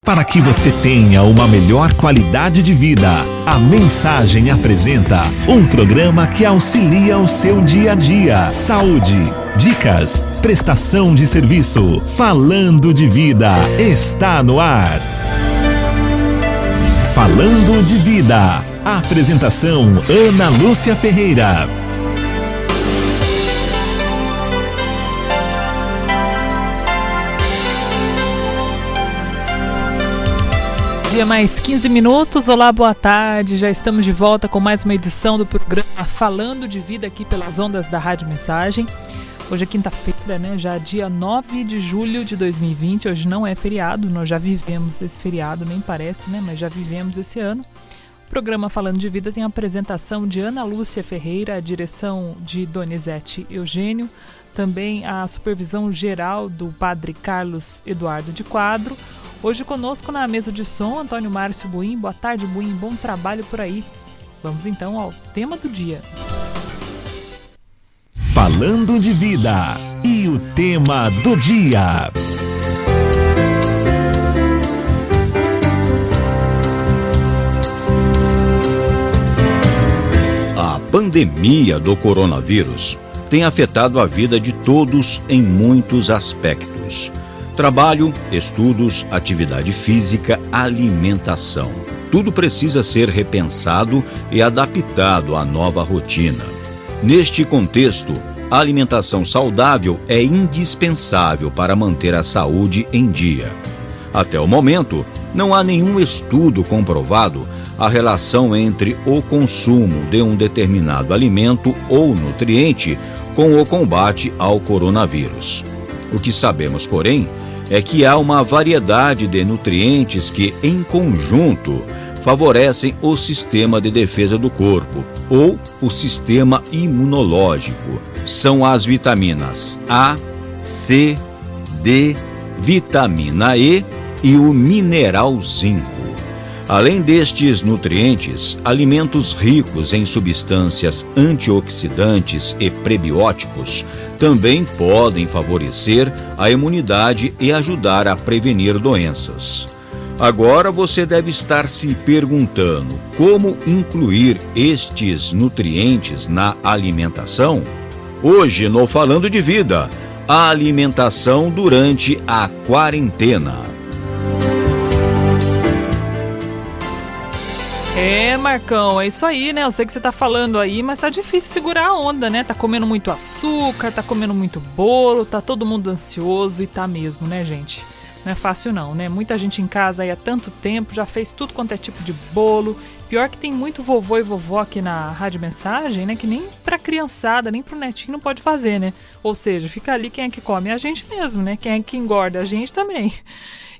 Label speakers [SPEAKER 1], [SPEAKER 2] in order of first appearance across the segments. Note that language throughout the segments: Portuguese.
[SPEAKER 1] Para que você tenha uma melhor qualidade de vida, a Mensagem apresenta um programa que auxilia o seu dia a dia. Saúde, dicas, prestação de serviço. Falando de Vida está no ar. Falando de Vida. Apresentação Ana Lúcia Ferreira.
[SPEAKER 2] Mais 15 minutos, olá, boa tarde, já estamos de volta com mais uma edição do programa Falando de Vida aqui pelas ondas da Rádio Mensagem. Hoje é quinta-feira, né, já dia 9 de julho de 2020, hoje não é feriado, nós já vivemos esse feriado, nem parece, né, mas já vivemos esse ano. O programa Falando de Vida tem a apresentação de Ana Lúcia Ferreira, a direção de Donizete Eugênio, também a supervisão geral do Padre Carlos Eduardo de Quadro. Hoje conosco na mesa de som, Antônio Márcio Buim. Boa tarde, Buim. Bom trabalho por aí. Vamos então ao tema do dia.
[SPEAKER 1] Falando de Vida. E o tema do dia.
[SPEAKER 3] A pandemia do coronavírus tem afetado a vida de todos em muitos aspectos. Trabalho, estudos, atividade física, alimentação. Tudo precisa ser repensado e adaptado à nova rotina. Neste contexto, a alimentação saudável é indispensável para manter a saúde em dia. Até o momento, não há nenhum estudo comprovado a relação entre o consumo de um determinado alimento ou nutriente com o combate ao coronavírus. O que sabemos, porém, é que há uma variedade de nutrientes que, em conjunto, favorecem o sistema de defesa do corpo ou o sistema imunológico. São as vitaminas A, C, D, vitamina E e o mineral zinco. Além destes nutrientes, alimentos ricos em substâncias antioxidantes e prebióticos também podem favorecer a imunidade e ajudar a prevenir doenças. Agora você deve estar se perguntando como incluir estes nutrientes na alimentação? Hoje, no Falando de Vida, a alimentação durante a quarentena.
[SPEAKER 2] Marcão, é isso aí, né? Eu sei que você tá falando aí, mas tá difícil segurar a onda, né? Tá comendo muito açúcar, tá comendo muito bolo, tá todo mundo ansioso e tá mesmo, né, gente? Não é fácil não, né? Muita gente em casa aí há tanto tempo, já fez tudo quanto é tipo de bolo. Pior que tem muito vovô e vovó aqui na Rádio Mensagem, né? Que nem pra criançada, nem pro netinho não pode fazer, né? Ou seja, fica ali quem é que come? A gente mesmo, né? Quem é que engorda? A gente também.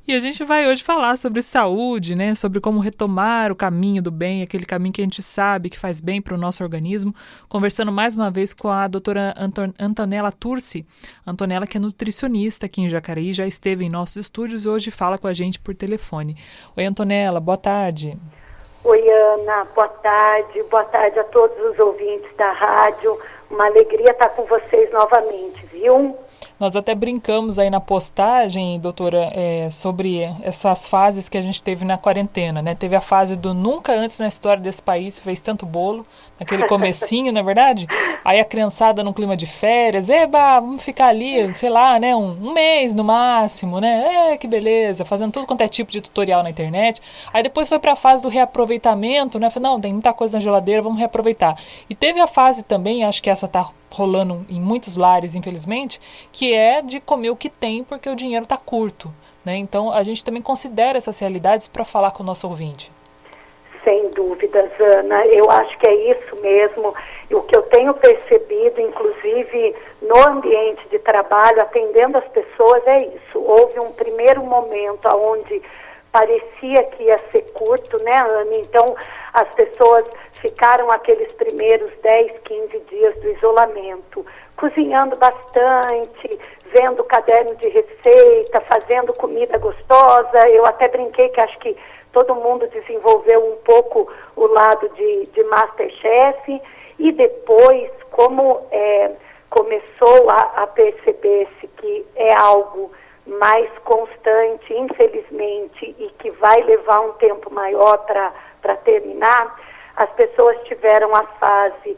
[SPEAKER 2] E a gente vai hoje falar sobre saúde, né? Sobre como retomar o caminho do bem, aquele caminho que a gente sabe que faz bem para o nosso organismo. Conversando mais uma vez com a doutora Antonella Turci. Antonella, que é nutricionista aqui em Jacareí, já esteve em nossos estúdios e hoje fala com a gente por telefone. Oi, Antonella, boa tarde.
[SPEAKER 4] Oi, Ana, boa tarde. Boa tarde a todos os ouvintes da rádio. Uma alegria estar com vocês novamente, viu?
[SPEAKER 2] Nós até brincamos aí na postagem, doutora, sobre essas fases que a gente teve na quarentena, né? Teve a fase do nunca antes na história desse país fez tanto bolo, naquele comecinho, não é verdade? Aí a criançada num clima de férias, vamos ficar ali, sei lá, né? Um mês no máximo, né? Que beleza, fazendo tudo quanto é tipo de tutorial na internet. Aí depois foi para a fase do reaproveitamento, né? Falei, não, tem muita coisa na geladeira, vamos reaproveitar. E teve a fase também, acho que essa tá rolando em muitos lares, infelizmente, que é de comer o que tem porque o dinheiro está curto, né? Então, a gente também considera essas realidades para falar com o nosso ouvinte.
[SPEAKER 4] Sem dúvidas, Ana. Eu acho que é isso mesmo. E o que eu tenho percebido, inclusive, no ambiente de trabalho, atendendo as pessoas, é isso. Houve um primeiro momento onde parecia que ia ser curto, né, Ana? Então, as pessoas ficaram aqueles primeiros 10, 15 dias do isolamento, cozinhando bastante, vendo caderno de receita, fazendo comida gostosa. Eu até brinquei que acho que todo mundo desenvolveu um pouco o lado de MasterChef. E depois, como começou a perceber-se que é algo mais constante, infelizmente, e que vai levar um tempo maior para terminar, as pessoas tiveram a fase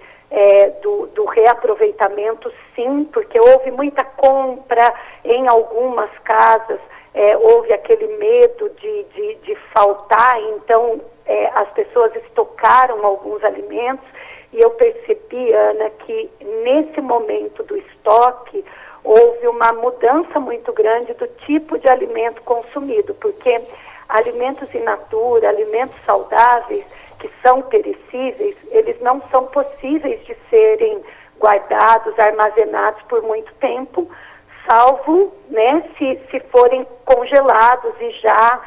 [SPEAKER 4] do reaproveitamento, sim, porque houve muita compra em algumas casas, houve aquele medo de faltar, então as pessoas estocaram alguns alimentos, e eu percebi, Ana, que nesse momento do estoque houve uma mudança muito grande do tipo de alimento consumido, porque alimentos in natura, alimentos saudáveis, que são perecíveis, eles não são possíveis de serem guardados, armazenados por muito tempo, salvo, né, se forem congelados e já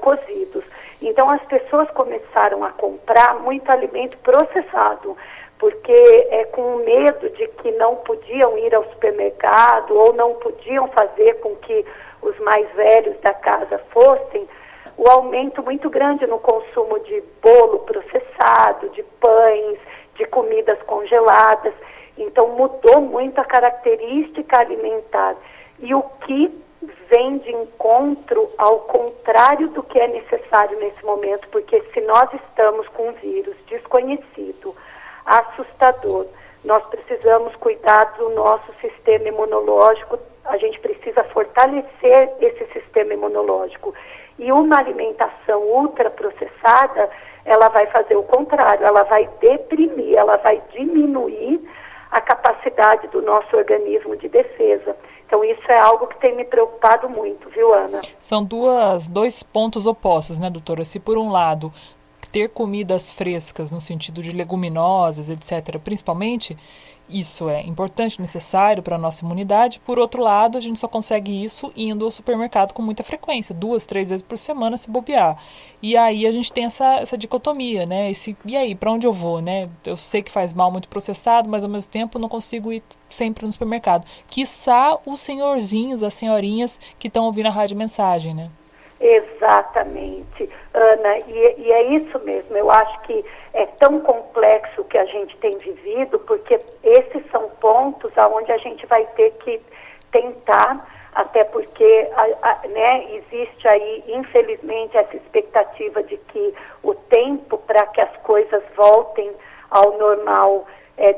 [SPEAKER 4] cozidos. Então as pessoas começaram a comprar muito alimento processado, porque com medo de que não podiam ir ao supermercado ou não podiam fazer com que os mais velhos da casa fossem, o aumento muito grande no consumo de bolo processado, de pães, de comidas congeladas. Então mudou muito a característica alimentar. E o que vem de encontro ao contrário do que é necessário nesse momento, porque se nós estamos com um vírus desconhecido, assustador, nós precisamos cuidar do nosso sistema imunológico, a gente precisa fortalecer esse sistema imunológico. E uma alimentação ultraprocessada, ela vai fazer o contrário, ela vai deprimir, ela vai diminuir a capacidade do nosso organismo de defesa. Então isso é algo que tem me preocupado muito, viu, Ana?
[SPEAKER 2] São dois pontos opostos, né, doutora? Se por um lado ter comidas frescas no sentido de leguminosas, etc., principalmente, isso é importante, necessário para a nossa imunidade. Por outro lado, a gente só consegue isso indo ao supermercado com muita frequência, 2, 3 vezes por semana, se bobear. E aí a gente tem essa dicotomia, né? E aí, para onde eu vou, né? Eu sei que faz mal muito processado, mas ao mesmo tempo não consigo ir sempre no supermercado. Quiçá os senhorzinhos, as senhorinhas que estão ouvindo a rádio mensagem, né?
[SPEAKER 4] Exatamente, Ana, e é isso mesmo. Eu acho que é tão complexo o que a gente tem vivido, porque esses são pontos aonde a gente vai ter que tentar, até porque né, existe aí, infelizmente, essa expectativa de que o tempo para que as coisas voltem ao normal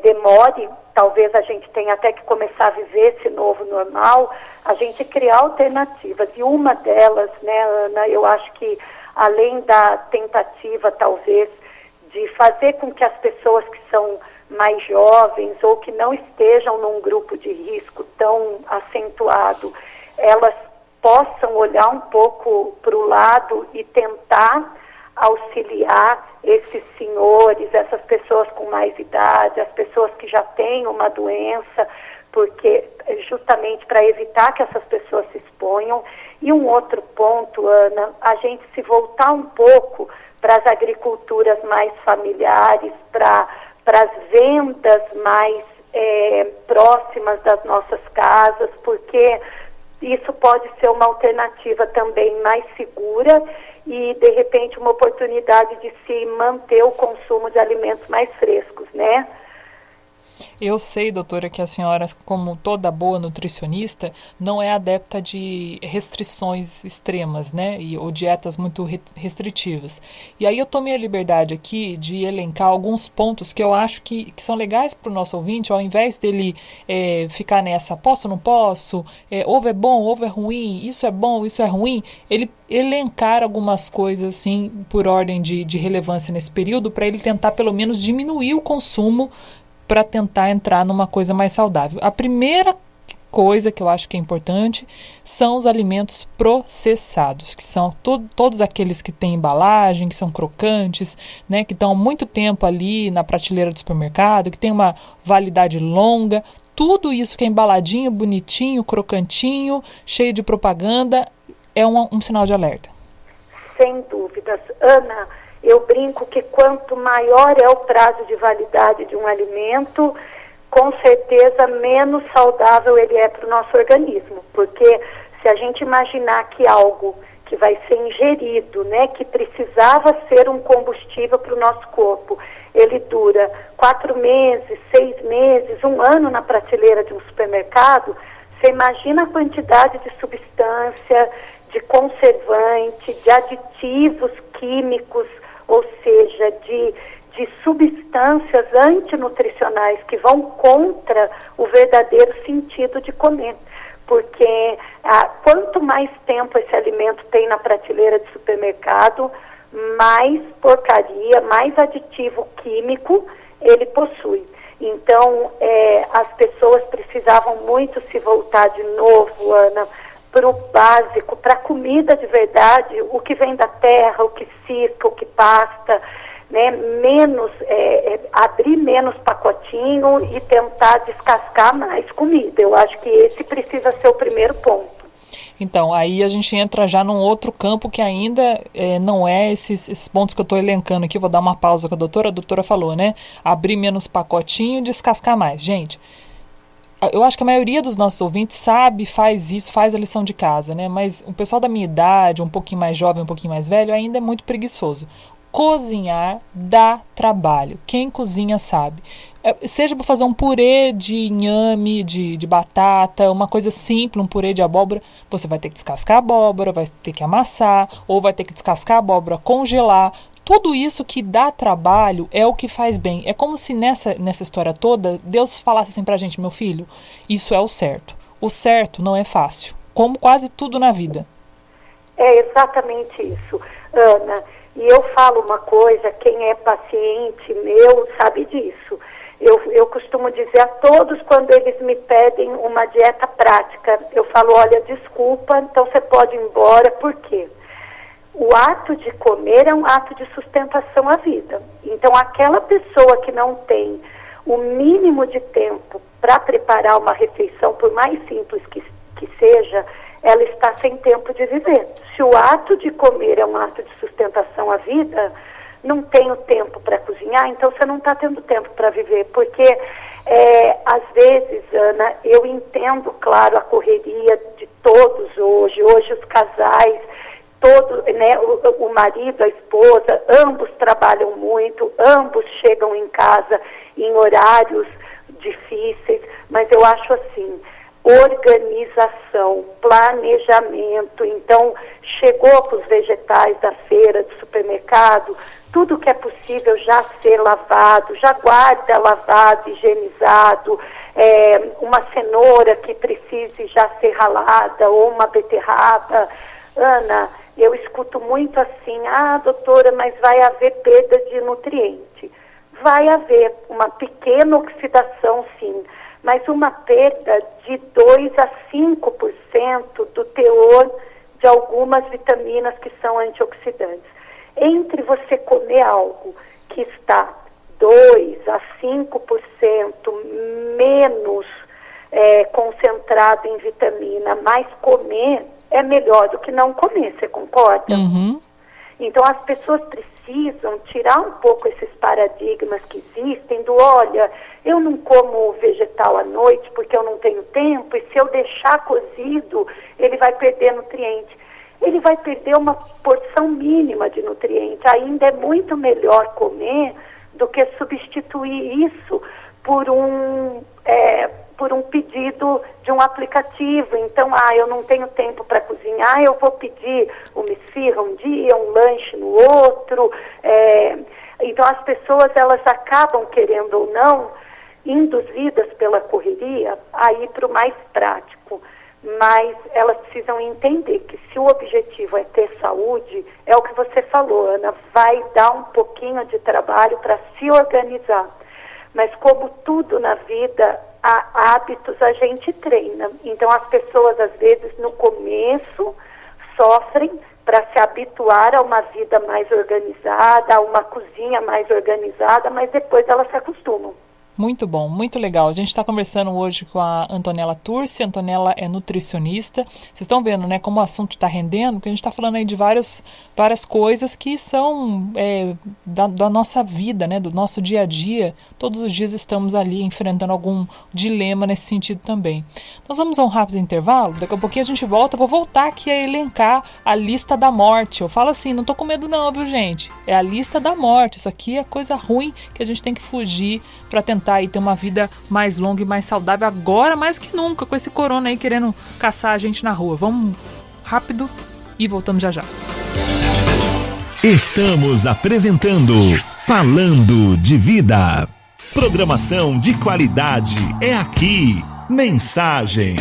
[SPEAKER 4] demore. Talvez a gente tenha até que começar a viver esse novo normal, a gente criar alternativas. E uma delas, né, Ana, eu acho que além da tentativa, talvez, de fazer com que as pessoas que são mais jovens ou que não estejam num grupo de risco tão acentuado, elas possam olhar um pouco para o lado e tentar auxiliar esses senhores, essas pessoas com mais idade, as pessoas que já têm uma doença, porque justamente para evitar que essas pessoas se exponham. E um outro ponto, Ana, a gente se voltar um pouco para as agriculturas mais familiares, para as vendas mais próximas das nossas casas, porque isso pode ser uma alternativa também mais segura e, de repente, uma oportunidade de se manter o consumo de alimentos mais frescos, né?
[SPEAKER 2] Eu sei, doutora, que a senhora, como toda boa nutricionista, não é adepta de restrições extremas, né? Ou dietas muito restritivas. E aí eu tomei a liberdade aqui de elencar alguns pontos que eu acho que são legais para o nosso ouvinte, ao invés dele ficar nessa, posso ou não posso, ovo é bom, ovo é ruim, isso é bom, isso é ruim, ele elencar algumas coisas assim por ordem de relevância nesse período, para ele tentar pelo menos diminuir o consumo para tentar entrar numa coisa mais saudável. A primeira coisa que eu acho que é importante são os alimentos processados, que são todos aqueles que têm embalagem, que são crocantes, né, que estão há muito tempo ali na prateleira do supermercado, que tem uma validade longa. Tudo isso que é embaladinho, bonitinho, crocantinho, cheio de propaganda, é um sinal de alerta.
[SPEAKER 4] Sem dúvidas. Ana, eu brinco que quanto maior é o prazo de validade de um alimento, com certeza menos saudável ele é para o nosso organismo. Porque se a gente imaginar que algo que vai ser ingerido, né, que precisava ser um combustível para o nosso corpo, ele dura 4 meses, 6 meses, 1 ano na prateleira de um supermercado, Você imagina a quantidade de substância, de conservante, de aditivos químicos, ou seja, de substâncias antinutricionais que vão contra o verdadeiro sentido de comer. Porque quanto mais tempo esse alimento tem na prateleira de supermercado, mais porcaria, mais aditivo químico ele possui. Então, as pessoas precisavam muito se voltar de novo, Ana, para o básico, para a comida de verdade, o que vem da terra, o que cisca, o que pasta, né? Abrir menos pacotinho e tentar descascar mais comida. Eu acho que esse precisa ser o primeiro ponto.
[SPEAKER 2] Então, aí a gente entra já num outro campo que ainda não é esses pontos que eu estou elencando aqui. Vou dar uma pausa com a doutora falou, né? Abrir menos pacotinho, descascar mais. Gente, eu acho que a maioria dos nossos ouvintes faz isso, faz a lição de casa, né? Mas o pessoal da minha idade, um pouquinho mais jovem, um pouquinho mais velho, ainda é muito preguiçoso. Cozinhar dá trabalho. Quem cozinha sabe. Seja para fazer um purê de inhame, de batata, uma coisa simples, um purê de abóbora, você vai ter que descascar a abóbora, vai ter que amassar, ou vai ter que descascar a abóbora, congelar. Tudo isso que dá trabalho é o que faz bem. É como se nessa história toda, Deus falasse assim pra gente, meu filho, isso é o certo. O certo não é fácil, como quase tudo na vida.
[SPEAKER 4] É exatamente isso, Ana. E eu falo uma coisa, quem é paciente meu sabe disso. Eu costumo dizer a todos quando eles me pedem uma dieta prática, eu falo, olha, desculpa, então você pode ir embora, por quê? O ato de comer é um ato de sustentação à vida. Então, aquela pessoa que não tem o mínimo de tempo para preparar uma refeição, por mais simples que seja, ela está sem tempo de viver. Se o ato de comer é um ato de sustentação à vida, não tenho tempo para cozinhar, então você não está tendo tempo para viver, porque às vezes, Ana, eu entendo, claro, a correria de todos hoje os casais, né, o marido, a esposa, ambos trabalham muito, ambos chegam em casa em horários difíceis, mas eu acho assim, organização, planejamento. Então, chegou para os vegetais da feira, do supermercado, tudo que é possível já ser lavado, já guarda lavado, higienizado, uma cenoura que precise já ser ralada, ou uma beterraba. Ana, eu escuto muito assim, doutora, mas vai haver perda de nutriente. Vai haver uma pequena oxidação, sim, mas uma perda de 2 a 5% do teor de algumas vitaminas que são antioxidantes. Entre você comer algo que está 2 a 5% menos concentrado em vitamina, mas comer é melhor do que não comer, você concorda?
[SPEAKER 2] Uhum.
[SPEAKER 4] Então as pessoas precisam tirar um pouco esses paradigmas que existem do, olha, eu não como vegetal à noite porque eu não tenho tempo, e se eu deixar cozido, ele vai perder nutriente. Ele vai perder uma porção mínima de nutriente. Ainda é muito melhor comer do que substituir isso por um pedido de um aplicativo. Então, eu não tenho tempo para cozinhar, eu vou pedir uma esfirra um dia, um lanche no outro. Então, as pessoas, elas acabam, querendo ou não, induzidas pela correria, a ir para o mais prático. Mas elas precisam entender que se o objetivo é ter saúde, é o que você falou, Ana, vai dar um pouquinho de trabalho para se organizar. Mas como tudo na vida, há hábitos a gente treina. Então as pessoas às vezes no começo sofrem para se habituar a uma vida mais organizada, a uma cozinha mais organizada, mas depois elas se acostumam.
[SPEAKER 2] Muito bom, muito legal. A gente está conversando hoje com a Antonella Turci. A Antonella é nutricionista. Vocês estão vendo, né, como o assunto está rendendo, que a gente está falando aí de várias coisas que são da nossa vida, né, do nosso dia a dia. Todos os dias estamos ali enfrentando algum dilema nesse sentido também. Nós vamos a um rápido intervalo. Daqui a pouquinho a gente volta. Vou voltar aqui a elencar a lista da morte. Eu falo assim, não tô com medo não, viu, gente? É a lista da morte. Isso aqui é coisa ruim que a gente tem que fugir para tentar voltar e ter uma vida mais longa e mais saudável agora mais que nunca, com esse corona aí querendo caçar a gente na rua. Vamos rápido e voltamos já já.
[SPEAKER 1] Estamos apresentando Falando de Vida. Programação de qualidade é aqui. Mensagem.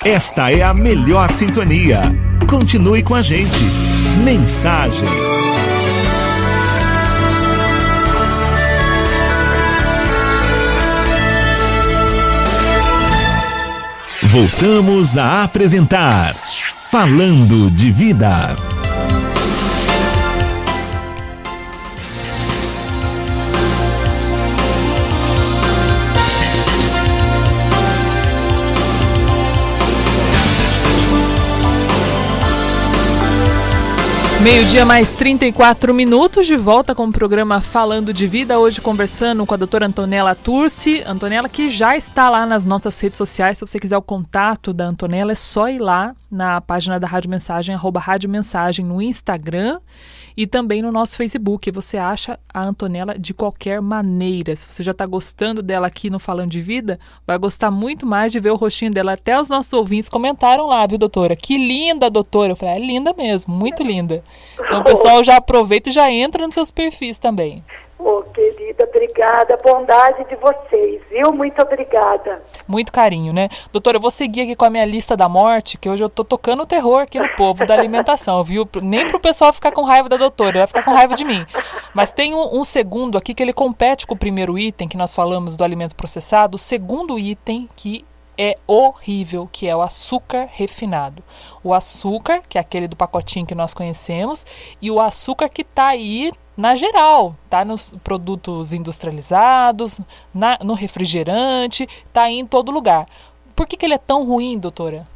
[SPEAKER 1] Esta é a melhor sintonia. Continue com a gente. Mensagem. Voltamos a apresentar Falando de Vida.
[SPEAKER 2] Meio-dia mais 34 minutos, de volta com o programa Falando de Vida, hoje conversando com a doutora Antonella Turci. Antonella, que já está lá nas nossas redes sociais. Se você quiser o contato da Antonella, é só ir lá na página da Rádio Mensagem, @Rádio Mensagem no Instagram e também no nosso Facebook. Você acha a Antonella de qualquer maneira. Se você já está gostando dela aqui no Falando de Vida, vai gostar muito mais de ver o rostinho dela. Até os nossos ouvintes comentaram lá, viu, doutora? Que linda, doutora. Eu falei, é linda mesmo, muito linda. Então o pessoal já aproveita e já entra nos seus perfis também.
[SPEAKER 4] Querida, obrigada, bondade de vocês, viu? Muito obrigada.
[SPEAKER 2] Muito carinho, né? Doutora, eu vou seguir aqui com a minha lista da morte, que hoje eu tô tocando o terror aqui no povo da alimentação, viu? Nem pro pessoal ficar com raiva da doutora, vai ficar com raiva de mim. Mas tem um segundo aqui que ele compete com o primeiro item que nós falamos do alimento processado, o segundo item que é horrível, que é o açúcar refinado. O açúcar, que é aquele do pacotinho que nós conhecemos, e o açúcar que tá aí na geral, tá nos produtos industrializados, no refrigerante, tá aí em todo lugar. Por que ele é tão ruim, doutora?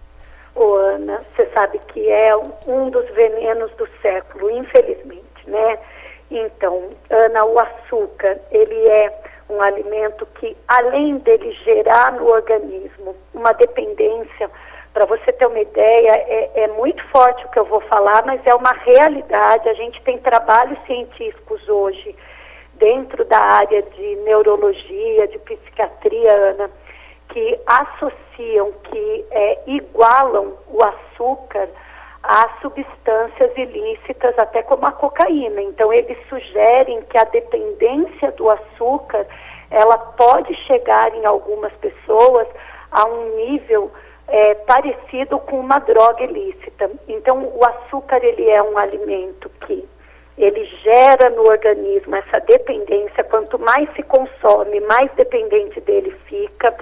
[SPEAKER 4] Ana, você sabe que é um dos venenos do século, infelizmente, né? Então, Ana, o açúcar, ele é um alimento que, além dele gerar no organismo uma dependência, para você ter uma ideia, é muito forte o que eu vou falar, mas é uma realidade. A gente tem trabalhos científicos hoje, dentro da área de neurologia, de psiquiatria, Ana, que associam, que igualam o açúcar a substâncias ilícitas, até como a cocaína. Então, eles sugerem que a dependência do açúcar, ela pode chegar em algumas pessoas a um nível parecido com uma droga ilícita. Então, o açúcar, ele é um alimento que ele gera no organismo essa dependência. Quanto mais se consome, mais dependente dele fica,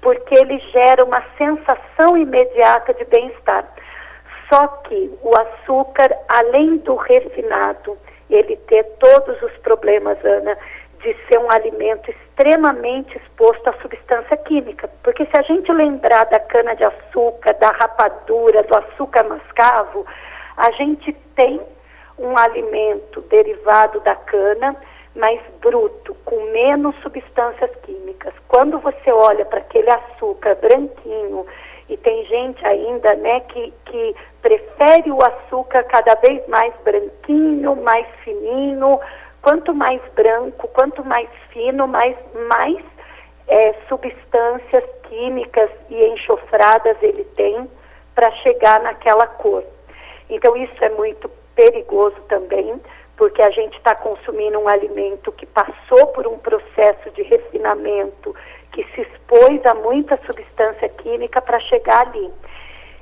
[SPEAKER 4] porque ele gera uma sensação imediata de bem-estar. Só que o açúcar, além do refinado, ele ter todos os problemas, Ana, de ser um alimento extremamente exposto à substância química. Porque se a gente lembrar da cana-de-açúcar, da rapadura, do açúcar mascavo, a gente tem um alimento derivado da cana, mais bruto, com menos substâncias químicas. Quando você olha para aquele açúcar branquinho, e tem gente ainda, né, que prefere o açúcar cada vez mais branquinho, mais fininho. Quanto mais branco, quanto mais fino, mais substâncias químicas e enxofradas ele tem para chegar naquela cor. Então isso é muito perigoso também, porque a gente está consumindo um alimento que passou por um processo de refinamento, que se expôs a muita substância química para chegar ali.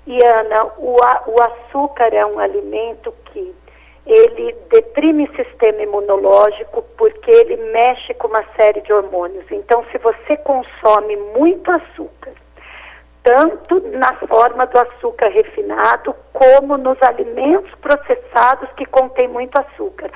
[SPEAKER 4] E, Ana, o açúcar é um alimento que ele deprime o sistema imunológico porque ele mexe com uma série de hormônios. Então, se você consome muito açúcar, tanto na forma do açúcar refinado, como nos alimentos processados que contêm muito açúcar.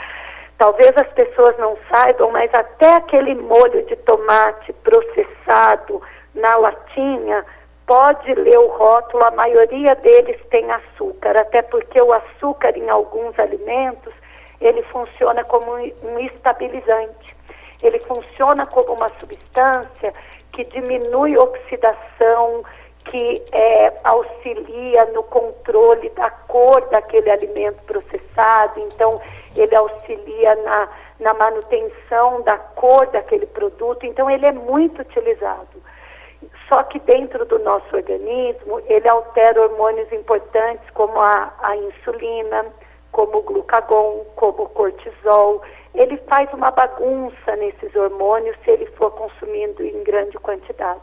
[SPEAKER 4] Talvez as pessoas não saibam, mas até aquele molho de tomate processado na latinha, pode ler o rótulo, a maioria deles tem açúcar, até porque o açúcar em alguns alimentos, ele funciona como um estabilizante. Ele funciona como uma substância que diminui a oxidação, que auxilia no controle da cor daquele alimento processado. Então, ele auxilia na manutenção da cor daquele produto, então ele é muito utilizado. Só que dentro do nosso organismo, ele altera hormônios importantes como a insulina, como o glucagon, como o cortisol. Ele faz uma bagunça nesses hormônios se ele for consumindo em grande quantidade.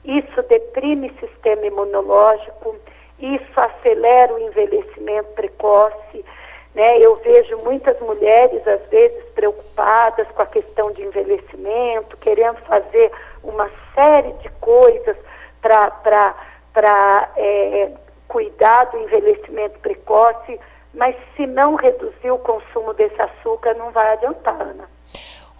[SPEAKER 4] Isso deprime o sistema imunológico, isso acelera o envelhecimento precoce, né? Eu vejo muitas mulheres, às vezes, preocupadas com a questão de envelhecimento, querendo fazer uma série de coisas para cuidar do envelhecimento precoce, mas se não reduzir o consumo desse açúcar, não vai adiantar, Ana.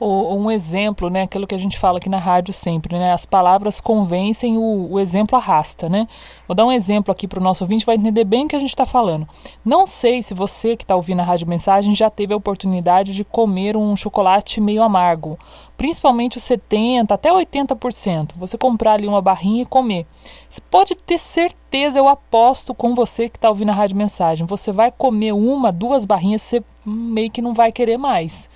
[SPEAKER 2] Um exemplo, né, aquilo que a gente fala aqui na rádio sempre, né, as palavras convencem, o exemplo arrasta, né? Vou dar um exemplo aqui para o nosso ouvinte, vai entender bem o que a gente está falando. Não sei se você que está ouvindo a Rádio Mensagem já teve a oportunidade de comer um chocolate meio amargo, principalmente os 70% até 80%. Você comprar ali uma barrinha e comer. Você pode ter certeza, eu aposto com você que está ouvindo a Rádio Mensagem, você vai comer 1, 2 barrinhas, você meio que não vai querer mais.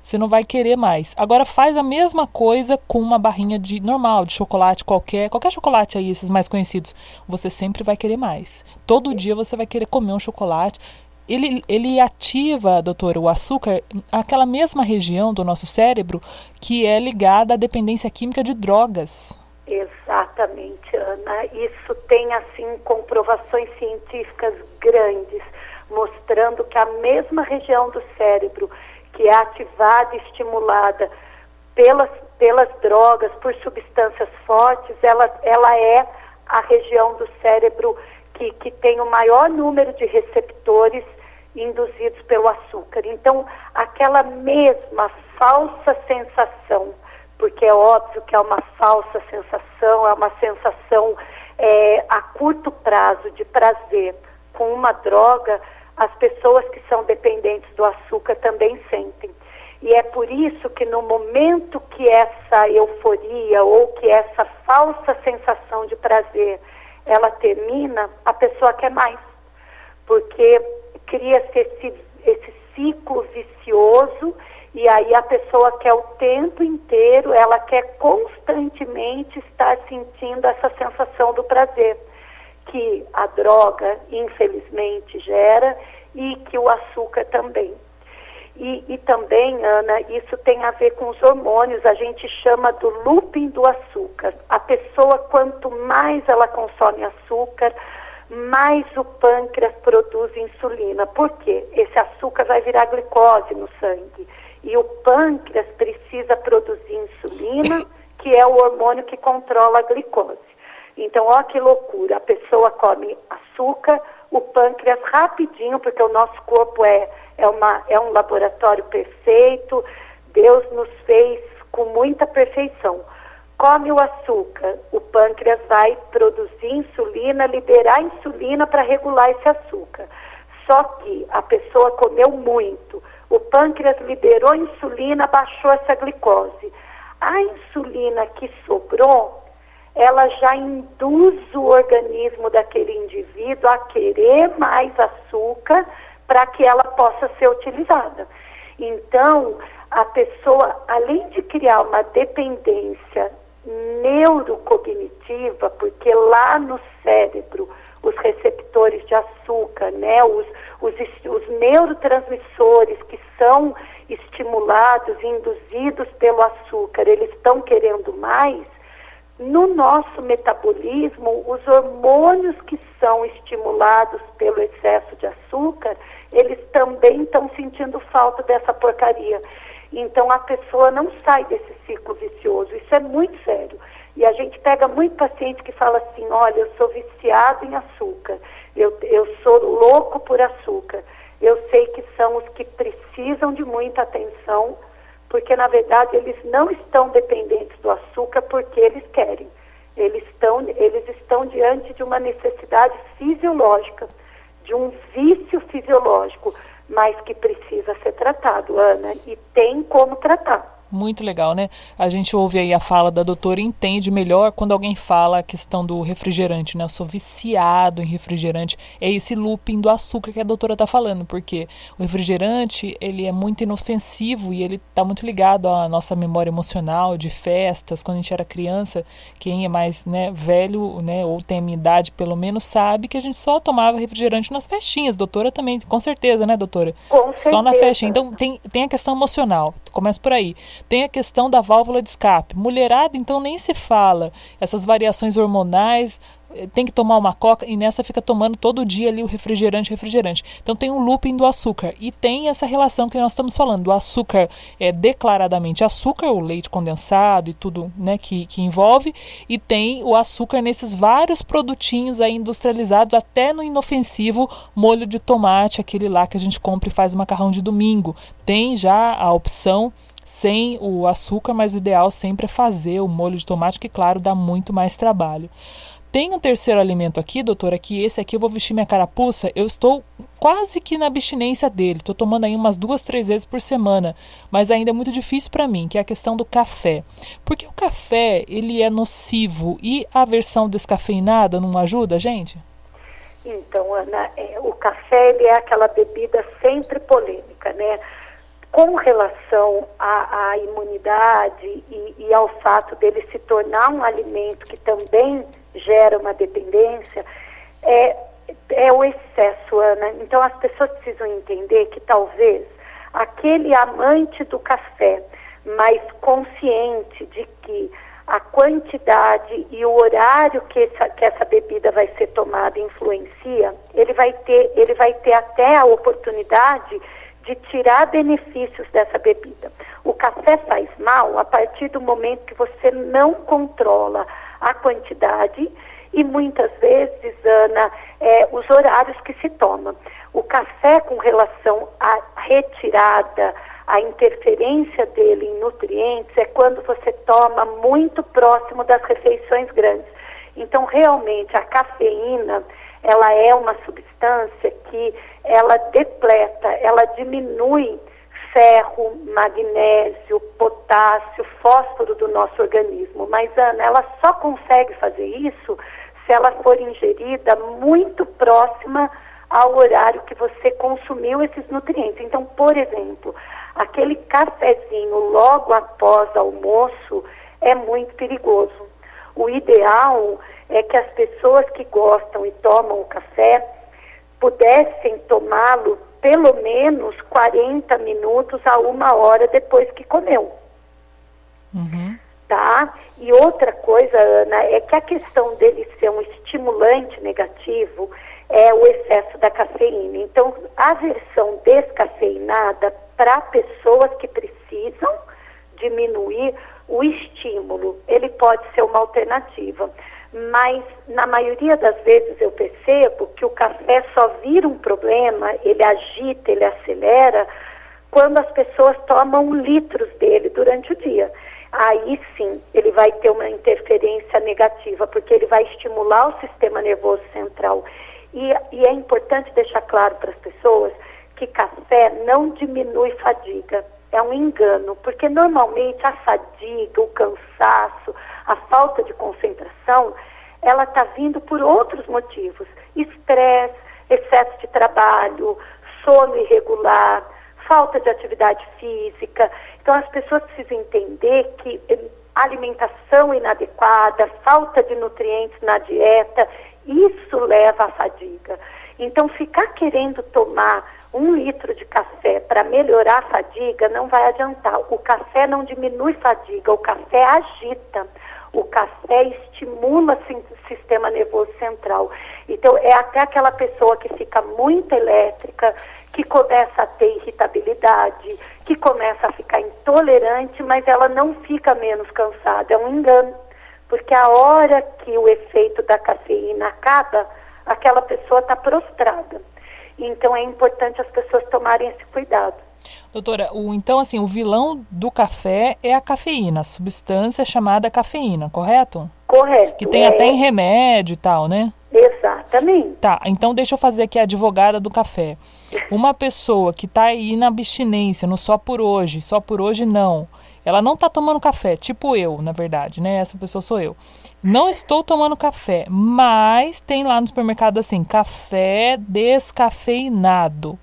[SPEAKER 2] Você não vai querer mais. Agora faz a mesma coisa com uma barrinha normal, de chocolate qualquer chocolate aí, esses mais conhecidos. Você sempre vai querer mais. Todo dia você vai querer comer um chocolate. Ele ativa, doutora, o açúcar, aquela mesma região do nosso cérebro que é ligada à dependência química de drogas.
[SPEAKER 4] Exatamente, Ana. Isso tem, assim, comprovações científicas grandes, mostrando que a mesma região do cérebro que é ativada e estimulada pelas drogas, por substâncias fortes, ela é a região do cérebro que tem o maior número de receptores induzidos pelo açúcar. Então, aquela mesma falsa sensação, porque é óbvio que é uma falsa sensação, é uma sensação a curto prazo de prazer com uma droga, as pessoas que são dependentes do açúcar também sentem. E é por isso que no momento que essa euforia ou que essa falsa sensação de prazer, ela termina, a pessoa quer mais. Porque cria-se esse ciclo vicioso e aí a pessoa quer o tempo inteiro, ela quer constantemente estar sentindo essa sensação do prazer, que a droga, infelizmente, gera e que o açúcar também. E também, Ana, isso tem a ver com os hormônios, a gente chama do looping do açúcar. A pessoa, quanto mais ela consome açúcar, mais o pâncreas produz insulina. Por quê? Esse açúcar vai virar glicose no sangue. E o pâncreas precisa produzir insulina, que é o hormônio que controla a glicose. Então, olha que loucura, a pessoa come açúcar, o pâncreas rapidinho, porque o nosso corpo é um laboratório perfeito, Deus nos fez com muita perfeição. Come o açúcar, o pâncreas vai produzir insulina, liberar insulina para regular esse açúcar. Só que a pessoa comeu muito, o pâncreas liberou insulina, baixou essa glicose. A insulina que sobrou, ela já induz o organismo daquele indivíduo a querer mais açúcar para que ela possa ser utilizada. Então, a pessoa, além de criar uma dependência neurocognitiva, porque lá no cérebro, os receptores de açúcar, né, os neurotransmissores que são estimulados e induzidos pelo açúcar, eles estão querendo mais. No nosso metabolismo, os hormônios que são estimulados pelo excesso de açúcar, eles também estão sentindo falta dessa porcaria. Então, a pessoa não sai desse ciclo vicioso. Isso é muito sério. E a gente pega muito paciente que fala assim, olha, eu sou viciado em açúcar, eu sou louco por açúcar. Eu sei que são os que precisam de muita atenção, porque, na verdade, eles não estão dependentes do açúcar porque eles querem. Eles estão diante de uma necessidade fisiológica, de um vício fisiológico, mas que precisa ser tratado, Ana, e tem como tratar.
[SPEAKER 2] Muito legal, né? A gente ouve aí a fala da doutora e entende melhor quando alguém fala a questão do refrigerante, né? Eu sou viciado em refrigerante. É esse looping do açúcar que a doutora tá falando, porque o refrigerante, ele é muito inofensivo e ele tá muito ligado à nossa memória emocional de festas, quando a gente era criança. Quem é mais, né, velho, né, ou tem a minha idade, pelo menos, sabe que a gente só tomava refrigerante nas festinhas. Doutora também, com certeza, né, doutora?
[SPEAKER 4] Com certeza.
[SPEAKER 2] Só na festinha. Então, tem a questão emocional. Começa por aí. Tem a questão da válvula de escape. Mulherada, então, nem se fala. Essas variações hormonais, tem que tomar uma coca e nessa fica tomando todo dia ali o refrigerante. Então tem um looping do açúcar e tem essa relação que nós estamos falando. O açúcar é declaradamente açúcar, o leite condensado e tudo, né, que envolve, e tem o açúcar nesses vários produtinhos aí industrializados, até no inofensivo molho de tomate, aquele lá que a gente compra e faz o macarrão de domingo. Tem já a opção sem o açúcar, mas o ideal sempre é fazer o molho de tomate, que claro, dá muito mais trabalho. Tem um terceiro alimento aqui, doutora, que esse aqui eu vou vestir minha carapuça, eu estou quase que na abstinência dele, estou tomando aí umas 2, 3 vezes por semana, mas ainda é muito difícil para mim, que é a questão do café. Porque o café, ele é nocivo e a versão descafeinada não ajuda, gente?
[SPEAKER 4] Então, Ana, o café, ele é aquela bebida sempre polêmica, né? Com relação à imunidade e ao fato dele se tornar um alimento que também gera uma dependência, é o excesso, Ana. Então as pessoas precisam entender que talvez aquele amante do café, mais consciente de que a quantidade e o horário que essa bebida vai ser tomada influencia, ele vai ter até a oportunidade de tirar benefícios dessa bebida. O café faz mal a partir do momento que você não controla a quantidade e muitas vezes, Ana, os horários que se toma. O café, com relação à retirada, à interferência dele em nutrientes, é quando você toma muito próximo das refeições grandes. Então, realmente, a cafeína, ela é uma substância que ela depleta, ela diminui ferro, magnésio, potássio, fósforo do nosso organismo. Mas, Ana, ela só consegue fazer isso se ela for ingerida muito próxima ao horário que você consumiu esses nutrientes. Então, por exemplo, aquele cafezinho logo após almoço é muito perigoso. O ideal é que as pessoas que gostam e tomam o café pudessem tomá-lo pelo menos 40 minutos a 1 hora depois que comeu.
[SPEAKER 2] Uhum.
[SPEAKER 4] Tá? E outra coisa, Ana, é que a questão dele ser um estimulante negativo é o excesso da cafeína. Então, a versão descafeinada para pessoas que precisam diminuir o estímulo, ele pode ser uma alternativa. Mas, na maioria das vezes, eu percebo que o café só vira um problema, ele agita, ele acelera, quando as pessoas tomam litros dele durante o dia. Aí sim, ele vai ter uma interferência negativa, porque ele vai estimular o sistema nervoso central. E é importante deixar claro para as pessoas que café não diminui fadiga. É um engano, porque normalmente a fadiga, o cansaço, a falta de concentração, ela está vindo por outros motivos. Estresse, excesso de trabalho, sono irregular, falta de atividade física. Então as pessoas precisam entender que alimentação inadequada, falta de nutrientes na dieta, isso leva à fadiga. Então ficar querendo tomar 1 litro de café para melhorar a fadiga não vai adiantar. O café não diminui fadiga, o café agita. O café estimula o sistema nervoso central. Então, é até aquela pessoa que fica muito elétrica, que começa a ter irritabilidade, que começa a ficar intolerante, mas ela não fica menos cansada. É um engano. Porque a hora que o efeito da cafeína acaba, aquela pessoa está prostrada. Então, é importante as pessoas tomarem esse cuidado.
[SPEAKER 2] Doutora, então assim, o vilão do café é a cafeína, a substância chamada cafeína, correto?
[SPEAKER 4] Correto.
[SPEAKER 2] Que tem até em remédio e tal, né?
[SPEAKER 4] Exatamente.
[SPEAKER 2] Tá, então deixa eu fazer aqui a advogada do café. Uma pessoa que está aí na abstinência, no só por hoje não, ela não está tomando café, tipo eu, na verdade, né? Essa pessoa sou eu. Não estou tomando café, mas tem lá no supermercado assim, café descafeinado.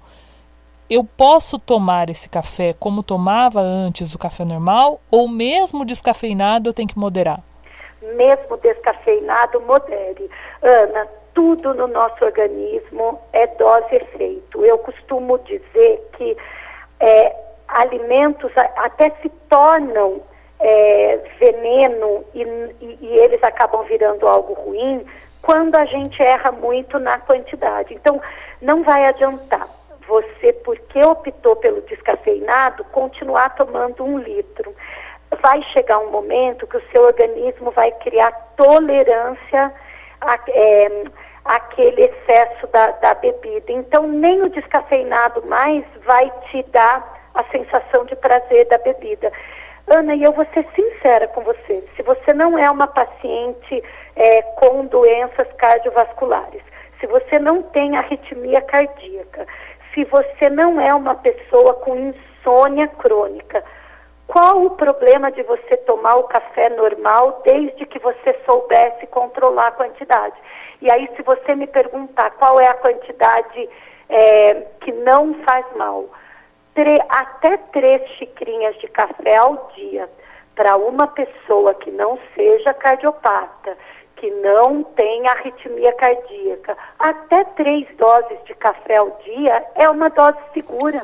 [SPEAKER 2] Eu posso tomar esse café como tomava antes o café normal, ou mesmo descafeinado eu tenho que moderar?
[SPEAKER 4] Mesmo descafeinado, modere. Ana, tudo no nosso organismo é dose e efeito. Eu costumo dizer que alimentos até se tornam veneno e eles acabam virando algo ruim quando a gente erra muito na quantidade. Então, não vai adiantar você, porque optou pelo descafeinado, continuar tomando 1 litro. Vai chegar um momento que o seu organismo vai criar tolerância àquele excesso da bebida. Então, nem o descafeinado mais vai te dar a sensação de prazer da bebida. Ana, e eu vou ser sincera com você, se você não é uma paciente com doenças cardiovasculares, se você não tem arritmia cardíaca, se você não é uma pessoa com insônia crônica, qual o problema de você tomar o café normal desde que você soubesse controlar a quantidade? E aí, se você me perguntar qual é a quantidade que não faz mal, até 3 xicrinhas de café ao dia para uma pessoa que não seja cardiopata, que não tenha arritmia cardíaca, até 3 doses de café ao dia é uma dose segura.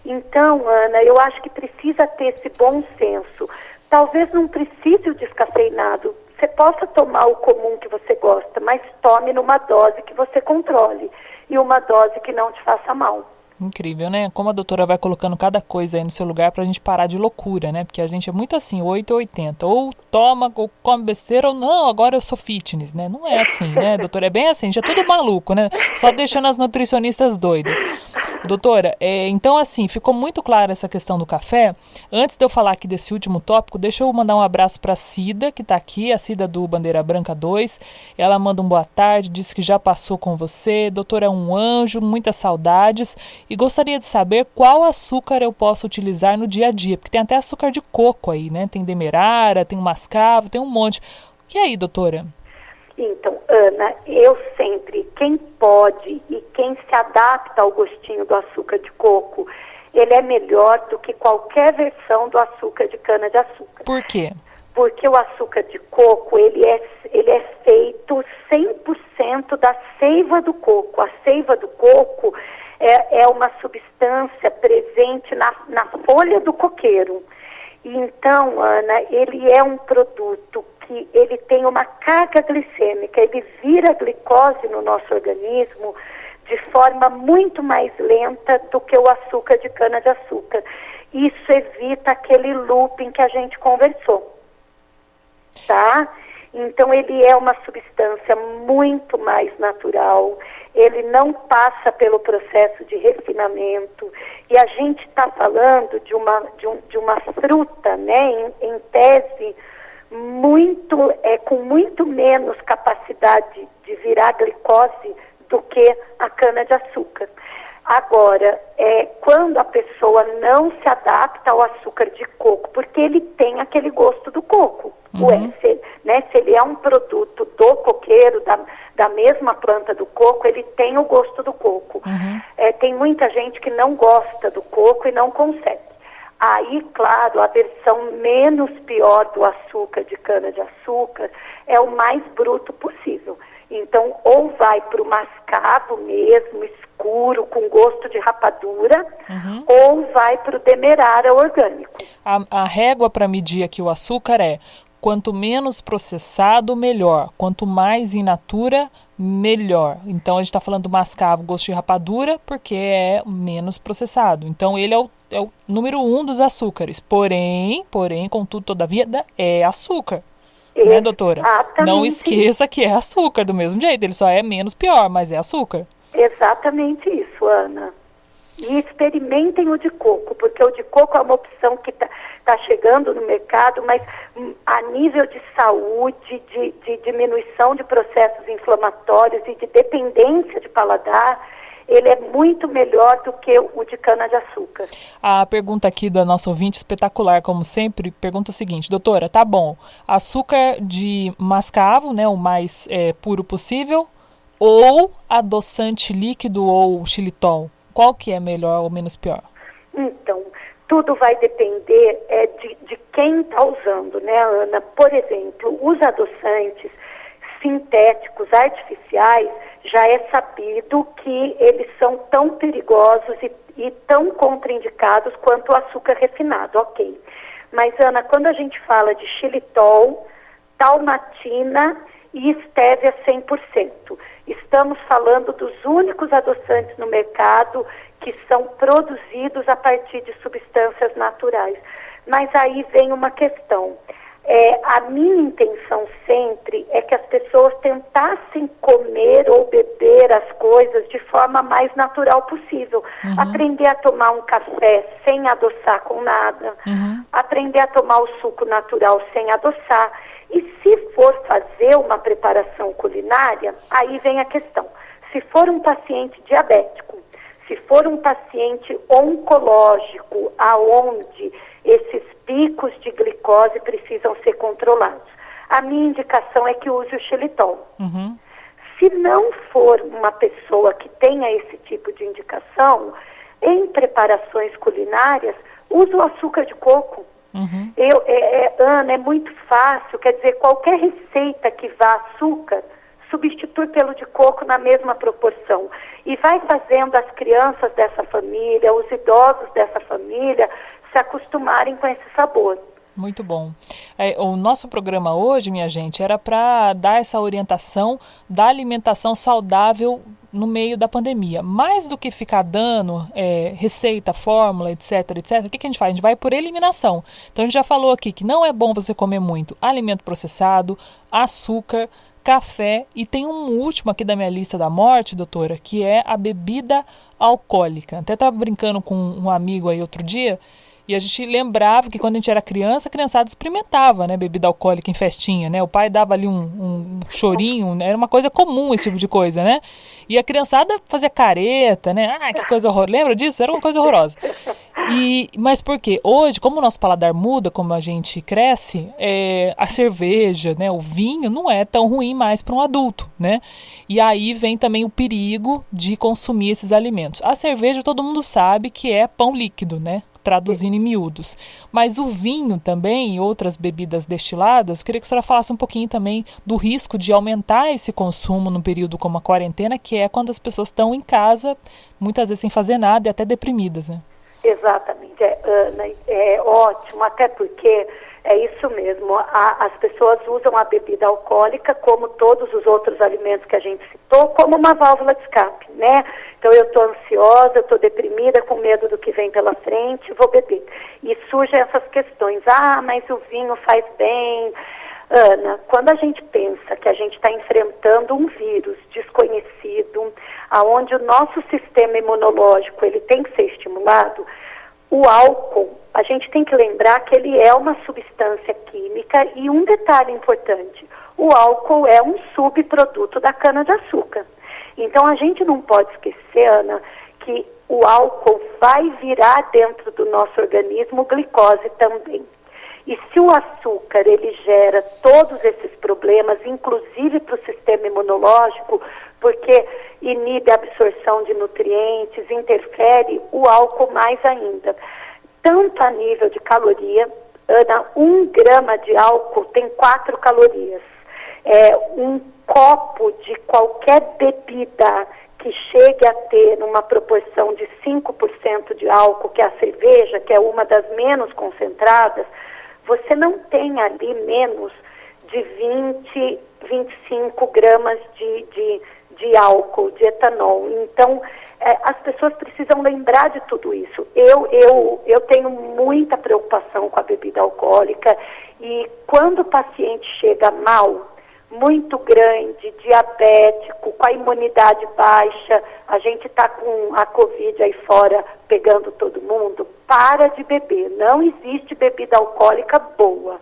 [SPEAKER 4] Então, Ana, eu acho que precisa ter esse bom senso. Talvez não precise o descafeinado. Você possa tomar o comum que você gosta, mas tome numa dose que você controle e uma dose que não te faça mal.
[SPEAKER 2] Incrível, né? Como a doutora vai colocando cada coisa aí no seu lugar pra gente parar de loucura, né? Porque a gente é muito assim, 8 ou 80. Ou toma, ou come besteira, ou não, agora eu sou fitness, né? Não é assim, né, doutora? É bem assim, já é tudo maluco, né? Só deixando as nutricionistas doidas. Doutora, então assim, ficou muito clara essa questão do café. Antes de eu falar aqui desse último tópico, deixa eu mandar um abraço para a Cida, que está aqui, a Cida do Bandeira Branca 2. Ela manda um boa tarde, disse que já passou com você. Doutora é um anjo, muitas saudades. E gostaria de saber qual açúcar eu posso utilizar no dia a dia, porque tem até açúcar de coco aí, né? Tem demerara, tem o mascavo, tem um monte. E aí, doutora?
[SPEAKER 4] Então, Ana, eu sempre, quem pode e quem se adapta ao gostinho do açúcar de coco, ele é melhor do que qualquer versão do açúcar de cana-de-açúcar.
[SPEAKER 2] Por quê?
[SPEAKER 4] Porque o açúcar de coco, ele é feito 100% da seiva do coco. A seiva do coco é uma substância presente na folha do coqueiro. Então, Ana, ele é um produto que ele tem uma carga glicêmica, ele vira glicose no nosso organismo de forma muito mais lenta do que o açúcar de cana-de-açúcar. Isso evita aquele looping que a gente conversou, tá? Então, ele é uma substância muito mais natural, ele não passa pelo processo de refinamento, e a gente está falando de uma fruta, né, em tese, com muito menos capacidade de virar glicose do que a cana-de-açúcar. Agora, quando a pessoa não se adapta ao açúcar de coco, porque ele tem aquele gosto do coco. Se ele é um produto do coqueiro, da mesma planta do coco, ele tem o gosto do coco. Tem muita gente que não gosta do coco e não consegue. Aí, claro, a versão menos pior do açúcar de cana-de-açúcar é o mais bruto possível. Então, ou vai para o mascavo mesmo, escuro, com gosto de rapadura, ou vai para o demerara orgânico.
[SPEAKER 2] A régua para medir aqui o açúcar é: quanto menos processado, melhor. Quanto mais in natura, melhor. Então, a gente está falando do mascavo, gosto de rapadura, porque é menos processado. Então, ele é o número 1 dos açúcares. Porém, contudo, todavia, é açúcar. Né, doutora?
[SPEAKER 4] Exatamente.
[SPEAKER 2] Não esqueça que é açúcar do mesmo jeito. Ele só é menos pior, mas é açúcar.
[SPEAKER 4] Exatamente isso, Ana. E experimentem o de coco, porque o de coco é uma opção que está chegando no mercado, mas a nível de saúde, de diminuição de processos inflamatórios e de dependência de paladar, ele é muito melhor do que o de cana-de-açúcar.
[SPEAKER 2] A pergunta aqui da nossa ouvinte, espetacular, como sempre, pergunta o seguinte: doutora, tá bom, açúcar de mascavo, né, o mais puro possível, ou adoçante líquido ou xilitol? Qual que é melhor ou menos pior?
[SPEAKER 4] Então, tudo vai depender de quem está usando, né, Ana? Por exemplo, os adoçantes sintéticos, artificiais, já é sabido que eles são tão perigosos e tão contraindicados quanto o açúcar refinado, ok. Mas, Ana, quando a gente fala de xilitol, talmatina e estévia 100%, estamos falando dos únicos adoçantes no mercado que são produzidos a partir de substâncias naturais. Mas aí vem uma questão. A minha intenção sempre é que as pessoas tentassem comer ou beber as coisas de forma mais natural possível. Uhum. Aprender a tomar um café sem adoçar com nada. Uhum. Aprender a tomar o suco natural sem adoçar. E se for fazer uma preparação culinária, aí vem a questão. Se for um paciente diabético, se for um paciente oncológico, aonde esses picos de glicose precisam ser controlados, a minha indicação é que use o xilitol. Uhum. Se não for uma pessoa que tenha esse tipo de indicação, em preparações culinárias, use o açúcar de coco. Uhum. Ana, é muito fácil, quer dizer, qualquer receita que vá açúcar, substitui pelo de coco na mesma proporção. E vai fazendo as crianças dessa família, os idosos dessa família, se acostumarem com esse sabor.
[SPEAKER 2] Muito bom. O nosso programa hoje, minha gente, era para dar essa orientação da alimentação saudável no meio da pandemia. Mais do que ficar dando receita, fórmula, etc, o que a gente faz? A gente vai por eliminação. Então a gente já falou aqui que não é bom você comer muito alimento processado, açúcar, café, e tem um último aqui da minha lista da morte, doutora, que é a bebida alcoólica. Até estava brincando com um amigo aí outro dia, e a gente lembrava que quando a gente era criança, a criançada experimentava, né, bebida alcoólica em festinha, né? O pai dava ali um chorinho, né? Era uma coisa comum esse tipo de coisa, né? E a criançada fazia careta, né? Ah, que coisa horrorosa. Lembra disso? Era uma coisa horrorosa. Mas por quê? Hoje, como o nosso paladar muda, como a gente cresce, a cerveja, né, o vinho não é tão ruim mais para um adulto, né? E aí vem também o perigo de consumir esses alimentos. A cerveja todo mundo sabe que é pão líquido, né? Traduzindo em miúdos. Mas o vinho também e outras bebidas destiladas, queria que a senhora falasse um pouquinho também do risco de aumentar esse consumo num período como a quarentena, que é quando as pessoas estão em casa, muitas vezes sem fazer nada e até deprimidas, né?
[SPEAKER 4] Exatamente, Ana, é ótimo, até porque é isso mesmo, as pessoas usam a bebida alcoólica, como todos os outros alimentos que a gente citou, como uma válvula de escape, né? Então eu estou ansiosa, eu estou deprimida, com medo do que vem pela frente, vou beber. E surgem essas questões, mas o vinho faz bem. Ana, quando a gente pensa que a gente está enfrentando um vírus desconhecido, aonde o nosso sistema imunológico ele tem que ser estimulado, o álcool, a gente tem que lembrar que ele é uma substância química e um detalhe importante, o álcool é um subproduto da cana-de-açúcar. Então a gente não pode esquecer, Ana, que o álcool vai virar dentro do nosso organismo glicose também. E se o açúcar, ele gera todos esses problemas, inclusive para o sistema imunológico, porque inibe a absorção de nutrientes, interfere, o álcool mais ainda. Tanto a nível de caloria, Ana, 1 grama de álcool tem 4 calorias. Um copo de qualquer bebida que chegue a ter uma proporção de 5% de álcool, que é a cerveja, que é uma das menos concentradas, você não tem ali menos de 20, 25 gramas de álcool, de etanol. Então, as pessoas precisam lembrar de tudo isso. Eu tenho muita preocupação com a bebida alcoólica e quando o paciente chega mal, muito grande, diabético, com a imunidade baixa, a gente está com a Covid aí fora pegando todo mundo, para de beber. Não existe bebida alcoólica boa.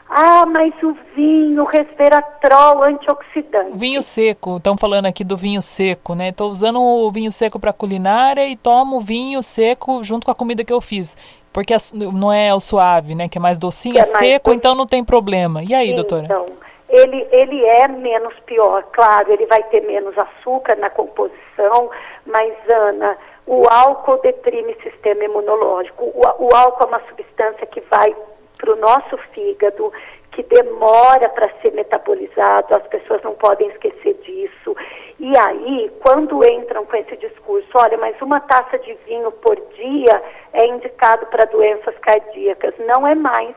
[SPEAKER 4] Ah, mas o vinho, resveratrol, antioxidante.
[SPEAKER 2] Vinho seco, estão falando aqui do vinho seco, né? Estou usando o vinho seco para culinária e tomo vinho seco junto com a comida que eu fiz. Porque não é o suave, né? Que é mais docinho, é seco, então não tem problema. E aí, doutora?
[SPEAKER 4] Então, ele é menos pior, claro, ele vai ter menos açúcar na composição, mas, Ana, o álcool deprime o sistema imunológico. O álcool é uma substância que vai para o nosso fígado, que demora para ser metabolizado, as pessoas não podem esquecer disso. E aí, quando entram com esse discurso, olha, mas uma taça de vinho por dia é indicado para doenças cardíacas, não é mais.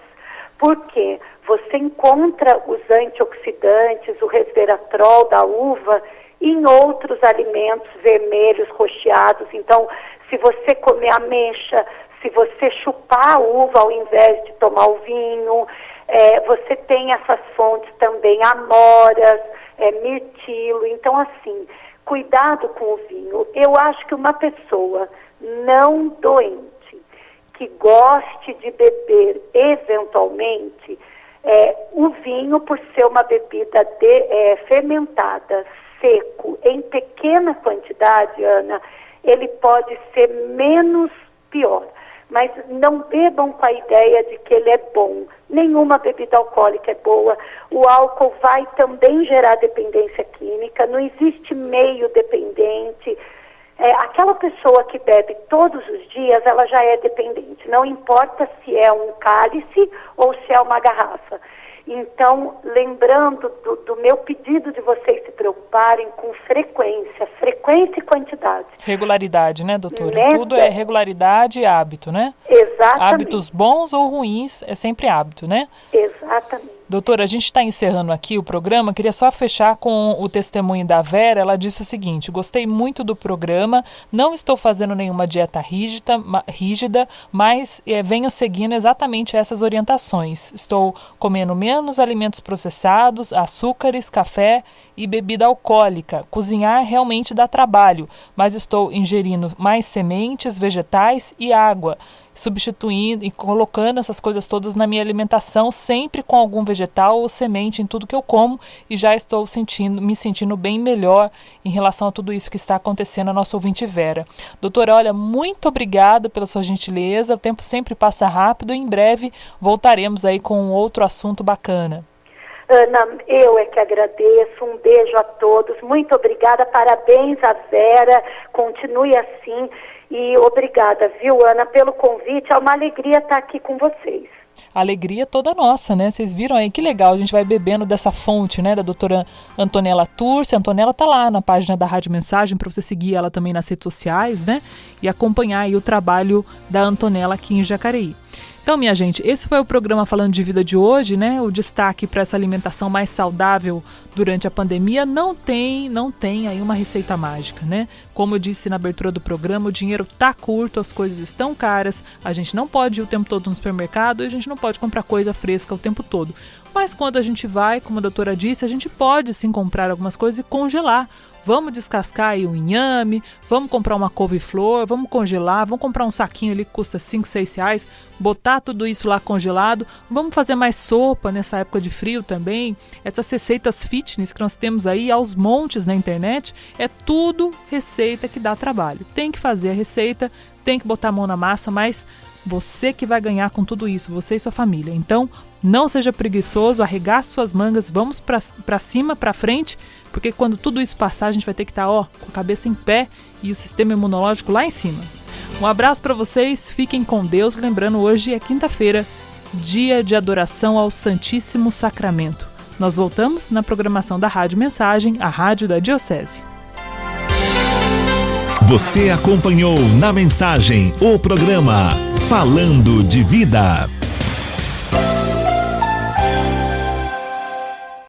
[SPEAKER 4] Por quê? Você encontra os antioxidantes, o resveratrol da uva, em outros alimentos vermelhos, roxeados. Então, se você comer ameixa, se você chupar a uva ao invés de tomar o vinho, você tem essas fontes também, amoras, mirtilo. Então, assim, cuidado com o vinho. Eu acho que uma pessoa não doente, que goste de beber eventualmente, o vinho, por ser uma bebida fermentada, seco, em pequena quantidade, Ana, ele pode ser menos pior. Mas não bebam com a ideia de que ele é bom. Nenhuma bebida alcoólica é boa. O álcool vai também gerar dependência química. Não existe meio dependente. Aquela pessoa que bebe todos os dias, ela já é dependente. Não importa se é um cálice ou se é uma garrafa. Então, lembrando do meu pedido de vocês se preocuparem com frequência e quantidade.
[SPEAKER 2] Regularidade, né, doutora? Tudo é regularidade e hábito, né?
[SPEAKER 4] Exatamente.
[SPEAKER 2] Hábitos bons ou ruins é sempre hábito, né?
[SPEAKER 4] Exatamente.
[SPEAKER 2] Doutora, a gente está encerrando aqui o programa, queria só fechar com o testemunho da Vera. Ela disse o seguinte: gostei muito do programa, não estou fazendo nenhuma dieta rígida, mas venho seguindo exatamente essas orientações. Estou comendo menos alimentos processados, açúcares, café e bebida alcoólica. Cozinhar realmente dá trabalho, mas estou ingerindo mais sementes, vegetais e água, substituindo e colocando essas coisas todas na minha alimentação, sempre com algum vegetal ou semente em tudo que eu como, e já estou me sentindo bem melhor em relação a tudo isso que está acontecendo. A nossa ouvinte Vera. Doutora, olha, muito obrigada pela sua gentileza, o tempo sempre passa rápido e em breve voltaremos aí com outro assunto bacana.
[SPEAKER 4] Ana, eu é que agradeço, um beijo a todos, muito obrigada, parabéns a Vera, continue assim e obrigada, viu, Ana, pelo convite, é uma alegria estar aqui com vocês.
[SPEAKER 2] Alegria toda nossa, né? Vocês viram aí que legal, a gente vai bebendo dessa fonte, né, da doutora Antonella Turci. A Antonella tá lá na página da Rádio Mensagem para você seguir ela também nas redes sociais, né, e acompanhar aí o trabalho da Antonella aqui em Jacareí. Então, minha gente, esse foi o programa Falando de Vida de hoje, né? O destaque para essa alimentação mais saudável durante a pandemia. Não tem aí uma receita mágica, né? Como eu disse na abertura do programa, o dinheiro tá curto, as coisas estão caras, a gente não pode ir o tempo todo no supermercado e a gente não pode comprar coisa fresca o tempo todo. Mas quando a gente vai, como a doutora disse, a gente pode sim comprar algumas coisas e congelar. Vamos descascar aí o inhame, vamos comprar uma couve-flor, vamos congelar, vamos comprar um saquinho ali que custa 5, 6 reais, botar tudo isso lá congelado, vamos fazer mais sopa nessa época de frio também. Essas receitas fitness que nós temos aí aos montes na internet, é tudo receita que dá trabalho. Tem que fazer a receita, tem que botar a mão na massa, mas você que vai ganhar com tudo isso, você e sua família. Então, não seja preguiçoso, arregace suas mangas, vamos para cima, para frente, porque quando tudo isso passar, a gente vai ter que estar, com a cabeça em pé e o sistema imunológico lá em cima. Um abraço para vocês, fiquem com Deus. Lembrando, hoje é quinta-feira, dia de adoração ao Santíssimo Sacramento. Nós voltamos na programação da Rádio Mensagem, a rádio da Diocese.
[SPEAKER 1] Você acompanhou na Mensagem o programa Falando de Vida.